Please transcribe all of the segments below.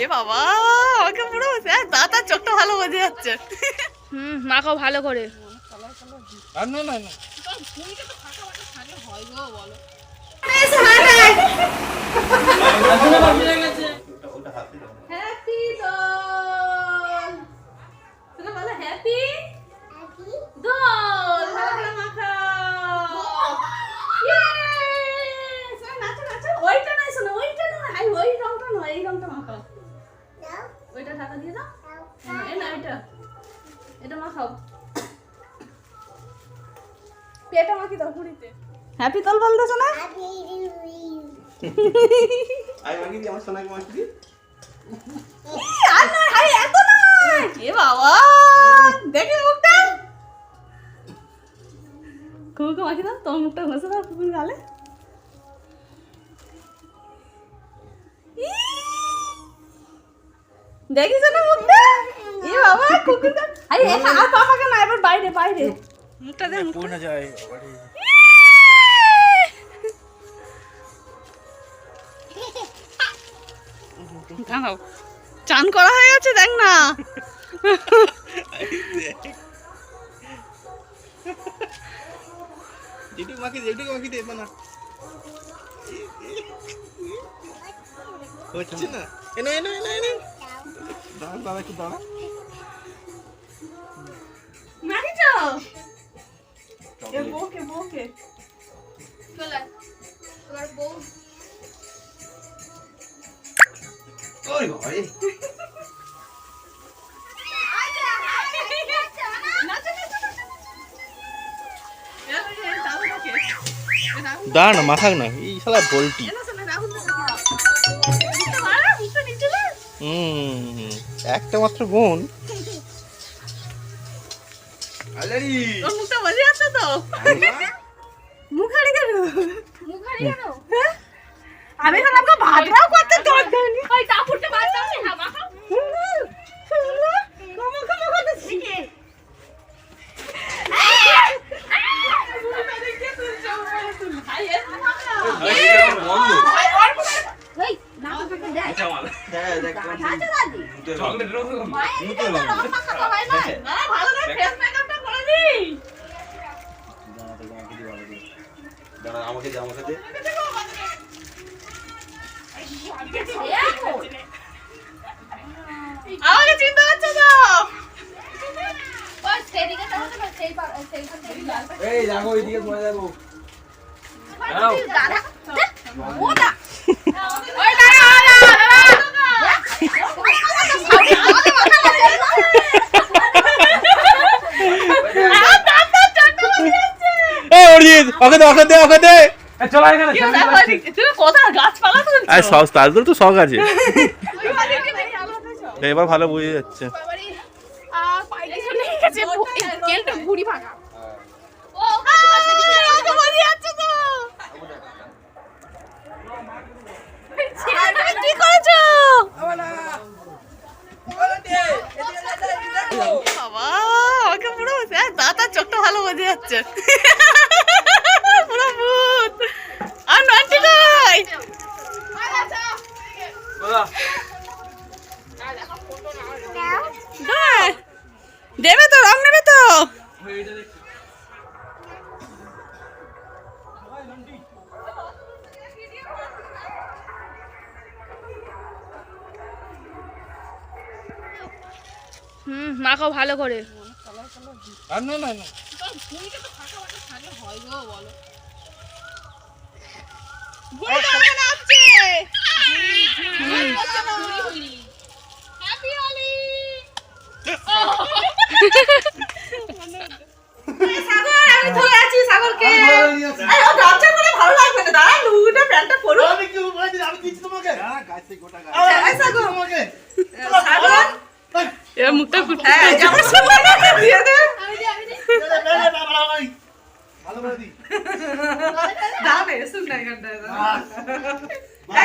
এ বাবা আমাকে পুরো দাঁত আর চোখটা ভালো বোঝা যাচ্ছে। মাখাও ভালো করে। আর না না না হ্যাপি দোল তুমি বলো হ্যাপি দোল ভালো করে মাখাও। ইয়েস নাচো নাচো ওইটা নয় শোনো ওইটা নয় হাই ওই রংটা নয় এই রংটা মাখাও। ওইটা ঢাকা দিয়ে দাও এই না এটা এটা মাখাও পেটা মাখি দাও পুরিতে। হ্যাপি দোল বলতেছো না আই মাগি দি আমার সোনাকে মাগি দি আর না হাই এত না এ বাবা দেখি মুখটা কুকুরকে মাখি দাও তোমার মুখটা ঘষে দাও কুকুর গালে। দেখিস না মুখটা এ বাবা কুকুর আরে আর পাপাকে না এবার বাইরে বাইরে মুখটা দে মুখটা না যায় বাড়ি দাঁড়াও চান করা হয়ে গেছে দেখ না যেটুকু মাখি দে না হচ্ছে না এনো এনো এনো এনো দাঁড়া দাঁড়া একটু দাঁড়া মারিছো এ বউকে বউকে চলে তোমার বউ ওই বাবা রে দাঁড়া না মাখাক না এই শালা বলটি একটা মাত্র গুণ মুখটা মজা আছে তো মুখারি কেন আমি এখন আমাকে ভাতরাও করতে তোর দেনি ওই কাপড়টা বাদ দাও না মাখাও। আমাকে দে আমাকে দে আমাকে চিনতে পারছো তো ওই সেদিকে যাও না সেই এই দেখো এইদিকে পড়ে যাবো দাদা ওটা ওই দাঁড়া ওকে দে চলো এখানে তুমি কোথায় গাছপালা তুলছো আরে সব তাদের তো শখ আছে এবার ভালো বুঝে যাচ্ছে কেলটা ঘুরি ভাঙা ও আমাকে মজা যাচ্ছে তো কি করেছো বাবা আমাকে পুরো দাঁত আর চোখটা ভালো বোঝা যাচ্ছে পুরো ভূত আর নন্টি কই দেবে তো রং নেবে তো মাখাও ভালো করে। আর না না না মুখটা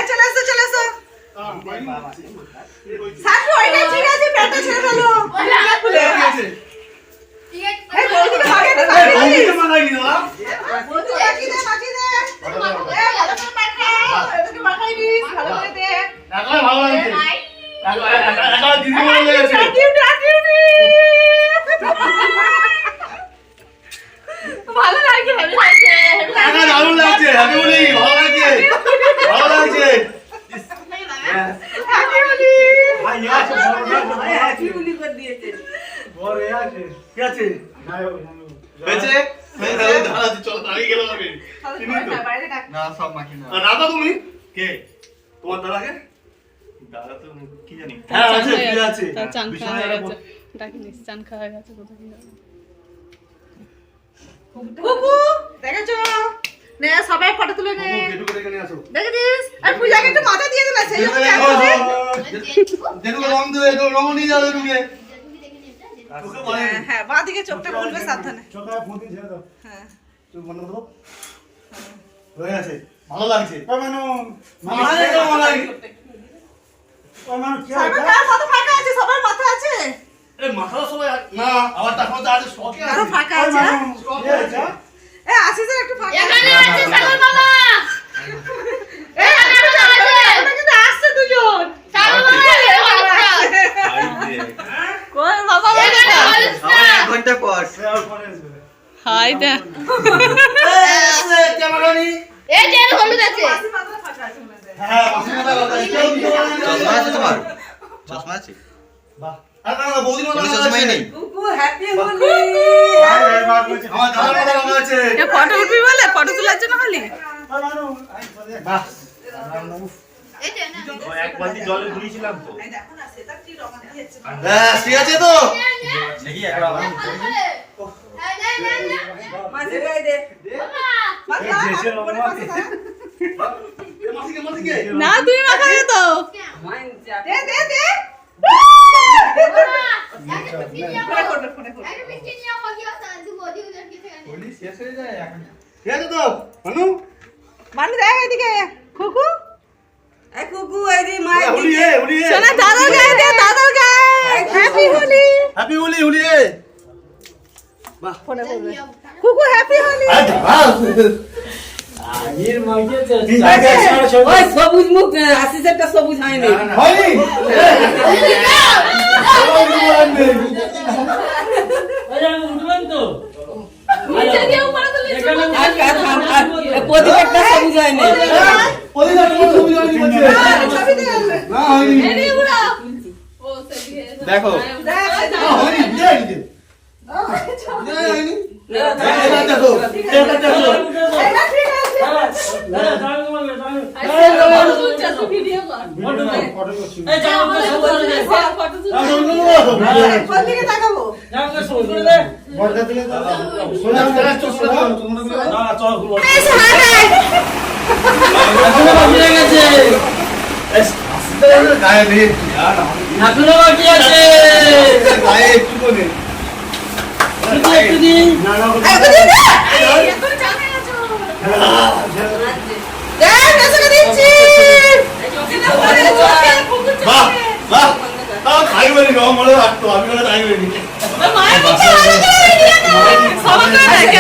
চলে আসো চলে আসো সাথে ওইটা ঠিক আছে প্যান্টটা ছেড়ে ফেলো খুলে গেছে ঠিক আছে এই বলতে আগে না বলতে মানাইনি না বলতে কি দে বাকি দে এ ভালো করে মাখা এটাকে মাখাই দিস ভালো করে দে রাখলে ভালো লাগছে দিদি বলে গেছে ভালো লাগছে দারুণ লাগছে হ্যাপি বলি ভালো লাগছে ভালো লাগছে কি আছে হয়েছে চলো দাঁড়িয়ে গেলাম আমি না সব মাখি না দাদা তুমি কে তোমার দাদাকে দাদা তো কি জানি হ্যাঁ আছে ঠিক আছে চান খাওয়া বিছানায় হয়ে রাখবো। গেছে ডাকিনিস চান খাওয়া হয়ে গেছে কোথায় কি যাবে কুকু দেখেছো নে সবাই ফটো তুলে নে একটু করে এখানে আসো দেখেছিস আর পূজাকে একটু মাথা দিয়ে দিলা সেই জন্য যেটুকু রং দেবে একটু রং নিয়ে যাবে ঢুকে তোকে বলে হ্যাঁ বাঁ দিকে চোখটা খুলবে সাবধানে চোখে ফোন দিয়ে ছেড়ে দাও হ্যাঁ চোখ বন্ধ করো হয়ে গেছে ভালো লাগছে মানু মানে কেমন লাগে মানু কি সবার কার মাথা ফাঁকা আছে সবার মাথা আছে এই মাথা সবাই না আমার টাকা তো আছে শখে কারো আছে ফাঁকা আছে না? শখে আছে এ আশিসের একটু ফাঁকা আছে এখানে আছে সাগর মামা এ আমরা কিন্তু আসছে দুজন সাগর মামা কোন বাবা এক ঘন্টা পর হাই দা ক্যামেরা নি এই যে হলুদ আছে মাসি মাথা ফাঁকা আছে মনে হয় হ্যাঁ মাসি মাথা কথা কেউ দিতে পারে না চশমা আছে তোমার চশমা আছে বাহ আর না বৌদি মাথা কোনো চশমাই নেই কুকু হ্যাপি হোলি আমার দাদার মাথা কথা আছে এ ফটো উঠবি বলে ফটো তোলার জন্য হলি বাহ এই যে না এক বালতি জলে ধুইছিলাম তো এই দেখো না সেটা কি রং দিয়েছে ব্যাস ঠিক আছে তো দেখি একবার মাসি গাই দে মাথা মাসিকে মাসিকে না তুই মাখাবে তো দে দে দে ফোনে ফোনে হোলি শেষ হয়ে যায় এখন ঠিক আছে তো মানু মানে দেখ এদিকে কুকু এই কুকু এই দি মা হুলি এ হুলি এ সোনা দাদার গায়ে দে দাদার গায়ে হ্যাপি হোলি হ্যাপি হুলি হুলি এ বাহ ফোনে বলবে কুকু হ্যাপি হোলি ওই সবুজ মুখ আশিসেরটা সবুজ হয়নি হয়নি নিচে দিয়ে উপরে তুলে প্রদীপেরটা সবুজ হয়নি ওই না তোমার ছবি হয়নি বলছে ছবি দে না হয়নি এই উড়া ও সেদিকে দেখো দেখ না হয়নি বিয়ে হয়নি বিয়ে হয়নি এটা দেখো এটা দেখো এটা ঠিক আছে ভিডিও কর ফটো তুল কোন দিকে তাকাবো এখনো বাকি আছে একটু দিন এখন জানে আছো দেখ মেসেজ দিচ্ছি আমি মায়ের মুখে ভালো করে ভিডিও কর সবাই করে